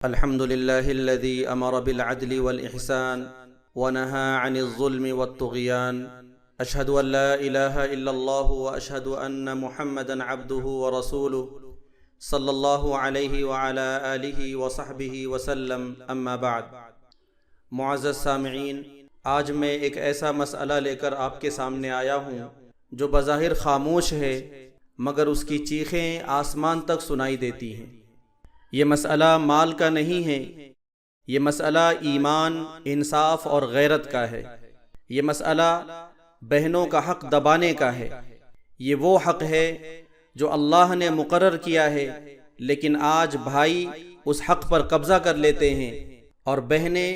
الحمد لله الذي أمر بالعدل والإحسان ونهى عن الظلم والطغيان أشهد أن لا إله إلا الله وأشهد أن محمدًا عبده ورسوله صلی اللہ علیہ وعلى آلہ وصحبہ وسلم اما بعد۔ معزز سامعین، آج میں ایک ایسا مسئلہ لے کر آپ کے سامنے آیا ہوں جو بظاہر خاموش ہے مگر اس کی چیخیں آسمان تک سنائی دیتی ہیں۔ یہ مسئلہ مال کا نہیں ہے، یہ مسئلہ ایمان، انصاف اور غیرت کا ہے۔ یہ مسئلہ بہنوں کا حق دبانے کا ہے۔ یہ وہ حق ہے جو اللہ نے مقرر کیا ہے، لیکن آج بھائی اس حق پر قبضہ کر لیتے ہیں اور بہنیں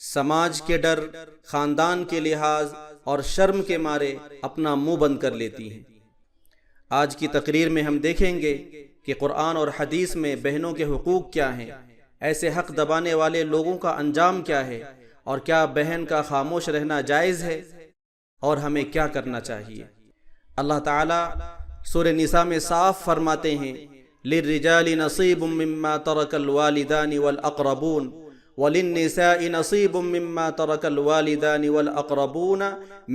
سماج کے ڈر، خاندان کے لحاظ اور شرم کے مارے اپنا منہ بند کر لیتی ہیں۔ آج کی تقریر میں ہم دیکھیں گے کہ قرآن اور حدیث میں بہنوں کے حقوق کیا ہیں، ایسے حق دبانے والے لوگوں کا انجام کیا ہے، اور کیا بہن کا خاموش رہنا جائز ہے اور ہمیں کیا کرنا چاہیے۔ اللہ تعالیٰ سورہ نساء میں صاف فرماتے ہیں، لِلرِّجَالِ نَصِيبٌ مِّمَّا تَرَكَ الْوَالِدَانِ وَالْأَقْرَبُونَ وَلِلنِّسَاءِ نَصِيبٌ مِّمَّا تَرَكَ الْوَالِدَانِ وَالْأَقْرَبُونَ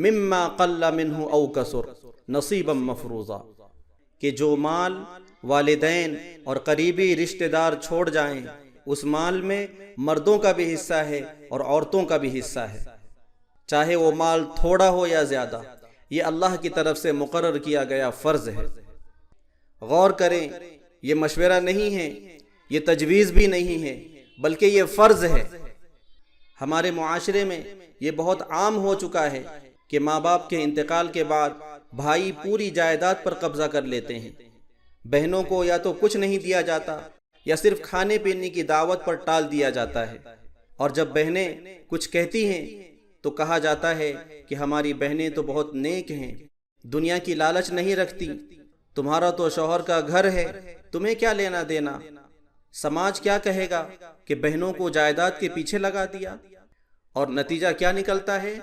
مِّمَّا قَلَّ مِنْهُ أَوْ كَثُرَ نَصِيبًا مَّفْرُوضًا، کہ جو مال والدین اور قریبی رشتہ دار چھوڑ جائیں اس مال میں مردوں کا بھی حصہ ہے اور عورتوں کا بھی حصہ ہے، چاہے وہ مال تھوڑا ہو یا زیادہ۔ یہ اللہ کی طرف سے مقرر کیا گیا فرض ہے۔ غور کریں، یہ مشورہ نہیں ہے، یہ تجویز بھی نہیں ہے، بلکہ یہ فرض ہے۔ ہمارے معاشرے میں یہ بہت عام ہو چکا ہے کہ ماں باپ کے انتقال کے بعد بھائی پوری جائیداد پر قبضہ کر لیتے ہیں۔ بہنوں کو یا تو کچھ نہیں دیا جاتا یا صرف کھانے پینے کی دعوت پر ٹال دیا جاتا ہے، اور جب بہنیں کچھ کہتی ہیں تو کہا جاتا ہے کہ ہماری بہنیں تو بہت نیک ہیں، دنیا کی لالچ نہیں رکھتی، تمہارا تو شوہر کا گھر ہے، تمہیں کیا لینا دینا۔ سماج کیا کہے گا کہ بہنوں کو جائیداد کے پیچھے لگا دیا، اور نتیجہ کیا نکلتا ہے؟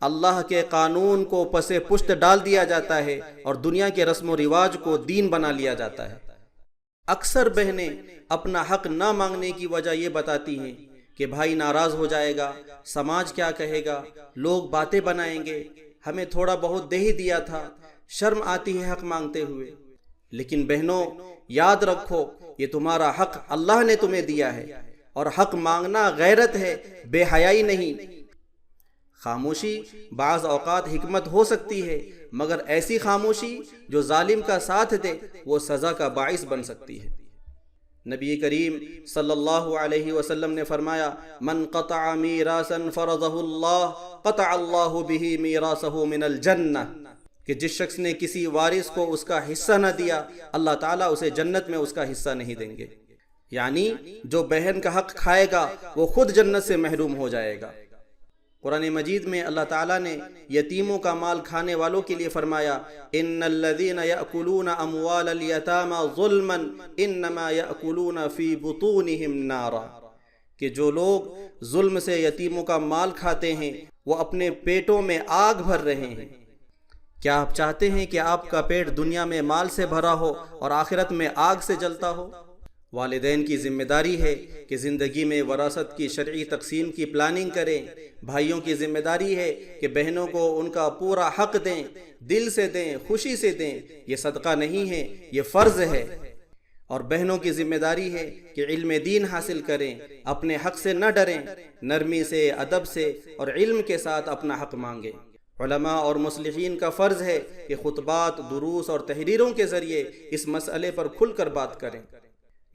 اللہ کے قانون کو پس پشت ڈال دیا جاتا ہے اور دنیا کے رسم و رواج کو دین بنا لیا جاتا ہے۔ اکثر بہنیں اپنا حق نہ مانگنے کی وجہ یہ بتاتی ہیں کہ بھائی ناراض ہو جائے گا، سماج کیا کہے گا، لوگ باتیں بنائیں گے، ہمیں تھوڑا بہت دے ہی دیا تھا، شرم آتی ہے حق مانگتے ہوئے۔ لیکن بہنوں، یاد رکھو، یہ تمہارا حق اللہ نے تمہیں دیا ہے، اور حق مانگنا غیرت ہے، بے حیائی نہیں۔ خاموشی بعض اوقات حکمت ہو سکتی ہے، مگر ایسی خاموشی جو ظالم کا ساتھ دے وہ سزا کا باعث بن سکتی ہے۔ نبی کریم صلی اللہ علیہ وسلم نے فرمایا، من قطع میراثا فرضہ اللہ قطع اللہ بہ میراثہ من الجنہ، کہ جس شخص نے کسی وارث کو اس کا حصہ نہ دیا، اللہ تعالیٰ اسے جنت میں اس کا حصہ نہیں دیں گے۔ یعنی جو بہن کا حق کھائے گا وہ خود جنت سے محروم ہو جائے گا۔ قرآن مجید میں اللہ تعالیٰ نے یتیموں کا مال کھانے والوں کے لیے فرمایا، ان الذین یأکلون اموال الیتامی ظلما انما یأکلون فی بطونہم نارا، کہ جو لوگ ظلم سے یتیموں کا مال کھاتے ہیں وہ اپنے پیٹوں میں آگ بھر رہے ہیں۔ کیا آپ چاہتے ہیں کہ آپ کا پیٹ دنیا میں مال سے بھرا ہو اور آخرت میں آگ سے جلتا ہو؟ والدین کی ذمہ داری ہے کہ زندگی میں وراثت کی شرعی تقسیم کی پلاننگ کریں۔ بھائیوں کی ذمہ داری ہے کہ بہنوں کو ان کا پورا حق دیں، دل سے دیں، خوشی سے دیں۔ یہ صدقہ نہیں ہے، یہ فرض ہے۔ اور بہنوں کی ذمہ داری ہے کہ علم دین حاصل کریں، اپنے حق سے نہ ڈریں، نرمی سے، ادب سے اور علم کے ساتھ اپنا حق مانگیں۔ علماء اور مصلحین کا فرض ہے کہ خطبات، دروس اور تحریروں کے ذریعے اس مسئلے پر کھل کر بات کریں۔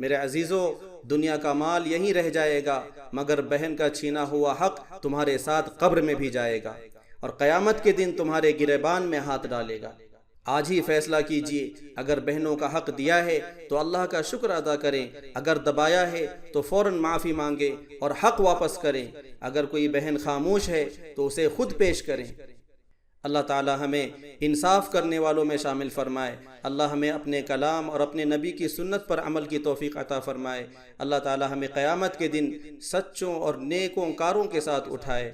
میرے عزیزو، دنیا کا مال یہیں رہ جائے گا، مگر بہن کا چھینا ہوا حق تمہارے ساتھ قبر میں بھی جائے گا، اور قیامت کے دن تمہارے گریبان میں ہاتھ ڈالے گا۔ آج ہی فیصلہ کیجئے، اگر بہنوں کا حق دیا ہے تو اللہ کا شکر ادا کریں، اگر دبایا ہے تو فوراً معافی مانگیں اور حق واپس کریں۔ اگر کوئی بہن خاموش ہے تو اسے خود پیش کریں۔ اللہ تعالی ہمیں انصاف کرنے والوں میں شامل فرمائے۔ اللہ ہمیں اپنے کلام اور اپنے نبی کی سنت پر عمل کی توفیق عطا فرمائے۔ اللہ تعالی ہمیں قیامت کے دن سچوں اور نیکوں کاروں کے ساتھ اٹھائے۔